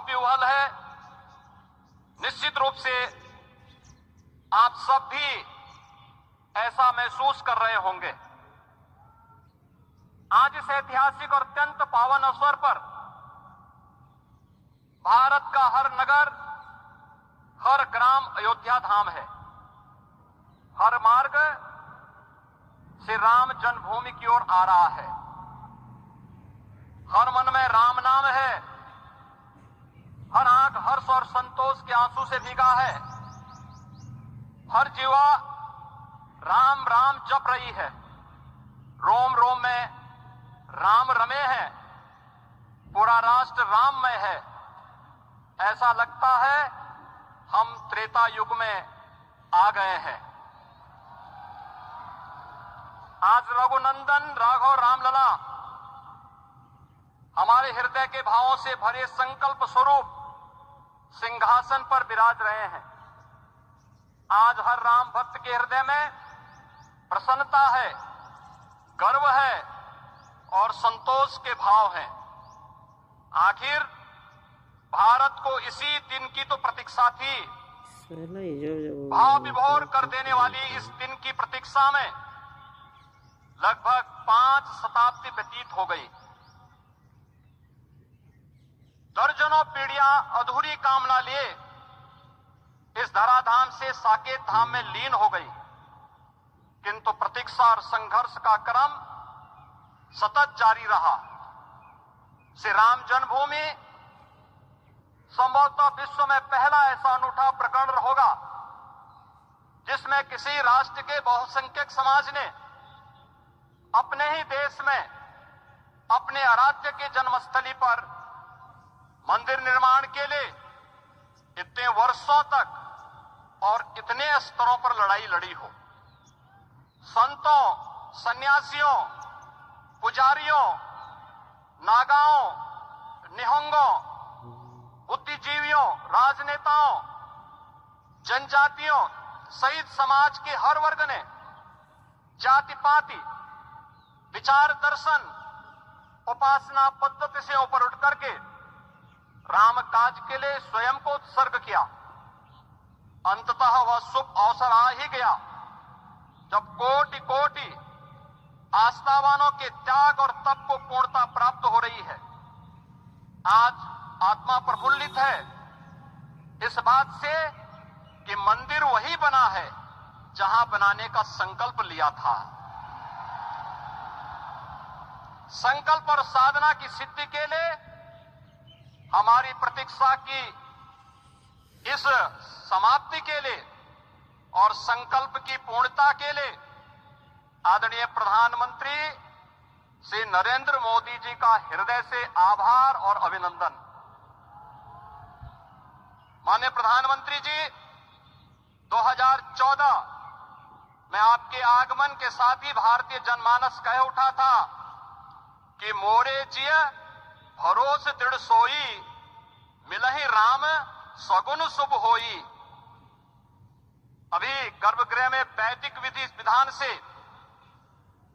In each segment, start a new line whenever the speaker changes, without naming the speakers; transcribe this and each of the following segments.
वातावरण है। निश्चित रूप से आप सब भी ऐसा महसूस कर रहे होंगे। आज इस ऐतिहासिक और अत्यंत पावन अवसर पर भारत का हर नगर, हर ग्राम अयोध्या धाम है। हर मार्ग श्री राम जन्मभूमि की ओर आ रहा है। हर मन में राम नाम है। हर आंख हर्ष और संतोष के आंसू से भीगा है। हर जीवा राम राम जप रही है। रोम रोम में राम रमे हैं। पूरा राष्ट्र राममय है। ऐसा लगता है हम त्रेता युग में आ गए हैं। आज रघुनंदन राघव रामलला हमारे हृदय के भावों से भरे संकल्प स्वरूप सिंहासन पर विराज रहे हैं। आज हर राम भक्त के हृदय में प्रसन्नता है, गर्व है और संतोष के भाव हैं। आखिर भारत को इसी दिन की तो प्रतीक्षा थी। भाव विभोर कर देने वाली इस दिन की प्रतीक्षा में लगभग 5 शताब्दी व्यतीत हो गई। दर्जनों पीढ़ियां अधूरी कामना लिए इस धराधाम से साकेत धाम में लीन हो गई, किंतु प्रतीक्षा और संघर्ष का क्रम सतत जारी रहा। श्री राम जन्मभूमि संभवतः विश्व में पहला ऐसा अनूठा प्रकरण होगा जिसमें किसी राष्ट्र के बहुसंख्यक समाज ने अपने ही देश में अपने आराध्य के जन्मस्थली पर मंदिर निर्माण के लिए इतने वर्षों तक और इतने स्तरों पर लड़ाई लड़ी हो। संतों, सन्यासियों, पुजारियों, नागाओं, निहंगों, बुद्धिजीवियों, राजनेताओं, जनजातियों सहित समाज के हर वर्ग ने जाति पाति, विचार दर्शन, उपासना पद्धति से ऊपर उठ करके राम काज के लिए स्वयं को उत्सर्ग किया। अंततः वह शुभ अवसर आ ही गया जब कोटि कोटि आस्थावानों के त्याग और तप को पूर्णता प्राप्त हो रही है। आज आत्मा प्रफुल्लित है इस बात से कि मंदिर वही बना है जहां बनाने का संकल्प लिया था। संकल्प और साधना की सिद्धि के लिए हमारी प्रतीक्षा की इस समाप्ति के लिए और संकल्प की पूर्णता के लिए आदरणीय प्रधानमंत्री श्री नरेंद्र मोदी जी का हृदय से आभार और अभिनंदन। माननीय प्रधानमंत्री जी, 2014 में आपके आगमन के साथ ही भारतीय जनमानस कह उठा था कि मोरे जिय भरोस दृढ़ सोई, मिलहि राम सगुन शुभ होई। अभी गर्भगृह में वैदिक विधि विधान से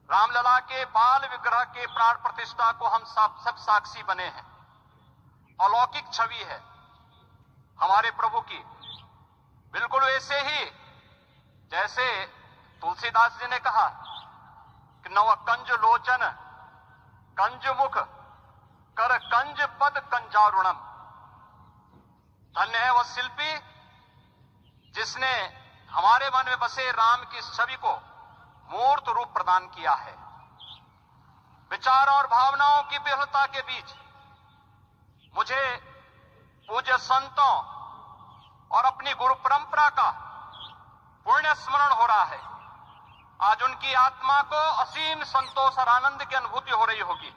रामलला के बाल विग्रह के प्राण प्रतिष्ठा को हम सब साक्षी बने हैं। अलौकिक छवि है हमारे प्रभु की, बिल्कुल वैसे ही जैसे तुलसीदास जी ने कहा कि नव कंज लोचन कंज मुख कर कंज पद कंजारुणम। धन्य है वह शिल्पी जिसने हमारे मन में बसे राम की छवि को मूर्त रूप प्रदान किया है। विचार और भावनाओं की विहलता के बीच मुझे पूज्य संतों और अपनी गुरु परंपरा का पुण्य स्मरण हो रहा है। आज उनकी आत्मा को असीम संतोष और आनंद की अनुभूति हो रही होगी।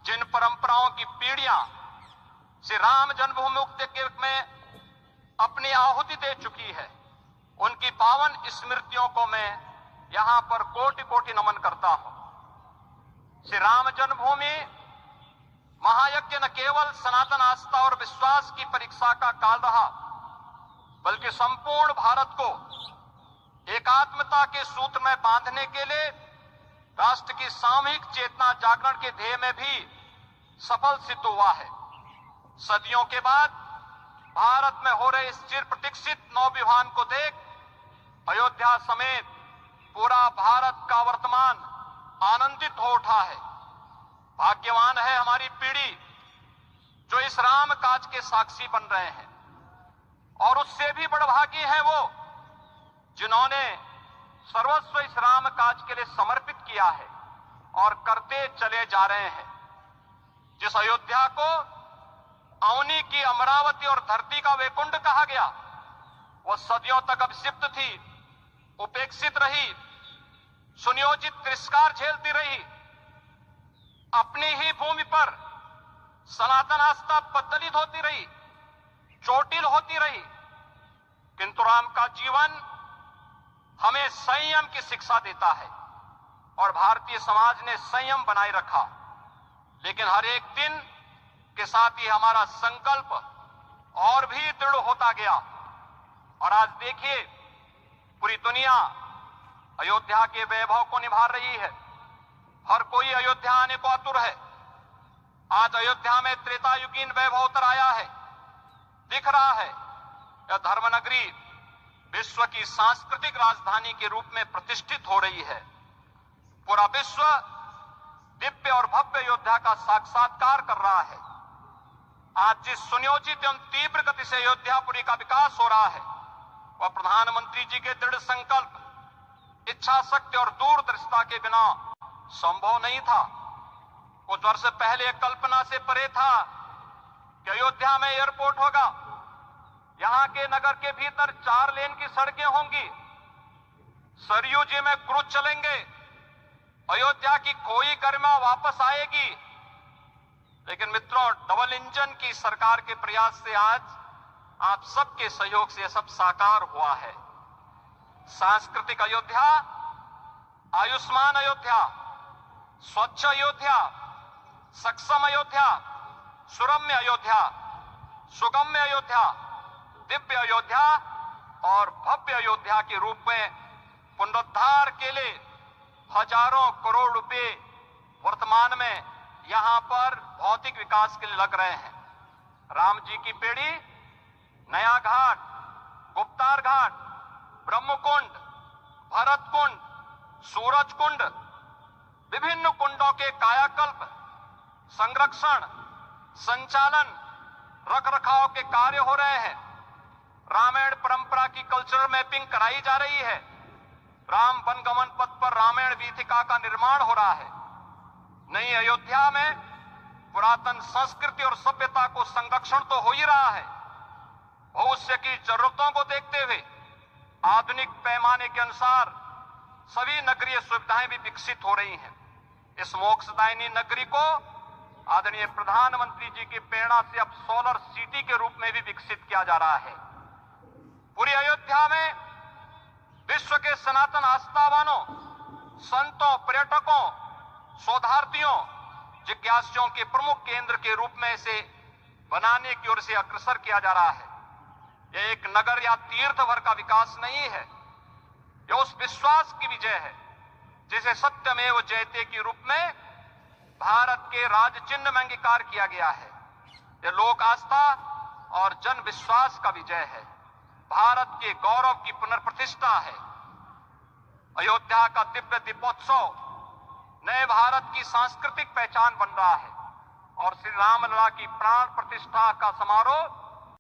जिन परंपराओं की पीढ़ियां श्री राम जन्मभूमि मुक्ति में अपनी आहुति दे चुकी है, उनकी पावन स्मृतियों को मैं यहां पर कोटि कोटि नमन करता हूं। श्री राम जन्मभूमि महायज्ञ न केवल सनातन आस्था और विश्वास की परीक्षा का काल रहा, बल्कि संपूर्ण भारत को एकात्मता के सूत्र में बांधने के लिए राष्ट्र की सामूहिक चेतना जागरण के ध्येय में भी सफल सिद्ध हुआ है। सदियों के बाद भारत में हो रहे इस चिर प्रतीक्षित नवविवाह को देख अयोध्या समेत पूरा भारत का वर्तमान आनंदित हो उठा है। भाग्यवान है हमारी पीढ़ी जो इस राम काज के साक्षी बन रहे हैं, और उससे भी बड़भागी है वो जिन्होंने सर्वस्व इस राम काज के लिए समर्पित किया है और करते चले जा रहे हैं। जिस अयोध्या को अवनी की अमरावती और धरती का वैकुंठ कहा गया, वो सदियों तक अभिषिप्त थी, उपेक्षित रही, सुनियोजित तिरस्कार झेलती रही। अपनी ही भूमि पर सनातन आस्था पतलित होती रही, चोटिल होती रही, किंतु राम का जीवन हमें संयम की शिक्षा देता है और भारतीय समाज ने संयम बनाए रखा। लेकिन हर एक दिन के साथ ही हमारा संकल्प और भी दृढ़ होता गया, और आज देखिए पूरी दुनिया अयोध्या के वैभव को निभा रही है। हर कोई अयोध्या आने को आतुर है। आज अयोध्या में त्रेतायुगीन वैभव उतर आया है। दिख रहा है यह धर्मनगरी विश्व की सांस्कृतिक राजधानी के रूप में प्रतिष्ठित हो रही है। पूरा विश्व दिव्य और भव्य अयोध्या का साक्षात्कार कर रहा है। आज जिस सुनियोजित एवं तीव्र गति से अयोध्यापुरी का विकास हो रहा है, वह प्रधानमंत्री जी के दृढ़ संकल्प, इच्छा शक्ति और दूरदर्शिता के बिना संभव नहीं था। कुछ वर्ष पहले कल्पना से परे था कि अयोध्या में एयरपोर्ट होगा, यहां के नगर के भीतर 4 लेन की सड़कें होंगी, सरयू जी में क्रूज चलेंगे, अयोध्या की खोई गरिमा वापस आएगी। लेकिन मित्रों, डबल इंजन की सरकार के प्रयास से आज आप सबके सहयोग से यह सब साकार हुआ है। सांस्कृतिक अयोध्या, आयुष्मान अयोध्या, स्वच्छ अयोध्या, सक्षम अयोध्या, सुरम्य अयोध्या, सुगम्य अयोध्या, दिव्य अयोध्या और भव्य अयोध्या के रूप में पुनरुद्धार के लिए हजारों करोड़ रुपए वर्तमान में यहां पर भौतिक विकास के लिए लग रहे हैं। राम जी की पेड़ी, नया घाट, गुप्तार घाट, ब्रह्मकुंड, भरत कुंड, सूरज कुंड, विभिन्न कुंडों के कायाकल्प, संरक्षण, संचालन, रखरखाव के कार्य हो रहे हैं। रामायण परंपरा की कल्चरल मैपिंग कराई जा रही है। राम वनगमन पथ पर रामायण वीथिका का निर्माण हो रहा है। नई अयोध्या में पुरातन संस्कृति और सभ्यता को संरक्षण तो हो ही रहा है, भविष्य की जरूरतों को देखते हुए आधुनिक पैमाने के अनुसार सभी नगरीय सुविधाएं भी विकसित हो रही हैं। इस मोक्षदायिनी नगरी को आदरणीय प्रधानमंत्री जी की प्रेरणा से अब सोलर सिटी के रूप में भी विकसित किया जा रहा है। पूरी अयोध्या में विश्व के सनातन आस्थावानों, संतों, पर्यटकों, शोधार्थियों, जिज्ञासुओं के प्रमुख केंद्र के रूप में इसे बनाने की ओर से अग्रसर किया जा रहा है। यह एक नगर या तीर्थ भर का विकास नहीं है, यह उस विश्वास की विजय है जिसे सत्यमेव जयते के रूप में भारत के राज चिन्ह में अंगीकार किया गया है। यह लोक आस्था और जन विश्वास का विजय है, भारत के गौरव की पुनर्प्रतिष्ठा है। अयोध्या का दिव्य दीपोत्सव नए भारत की सांस्कृतिक पहचान बन रहा है और श्री रामलला की प्राण प्रतिष्ठा का समारोह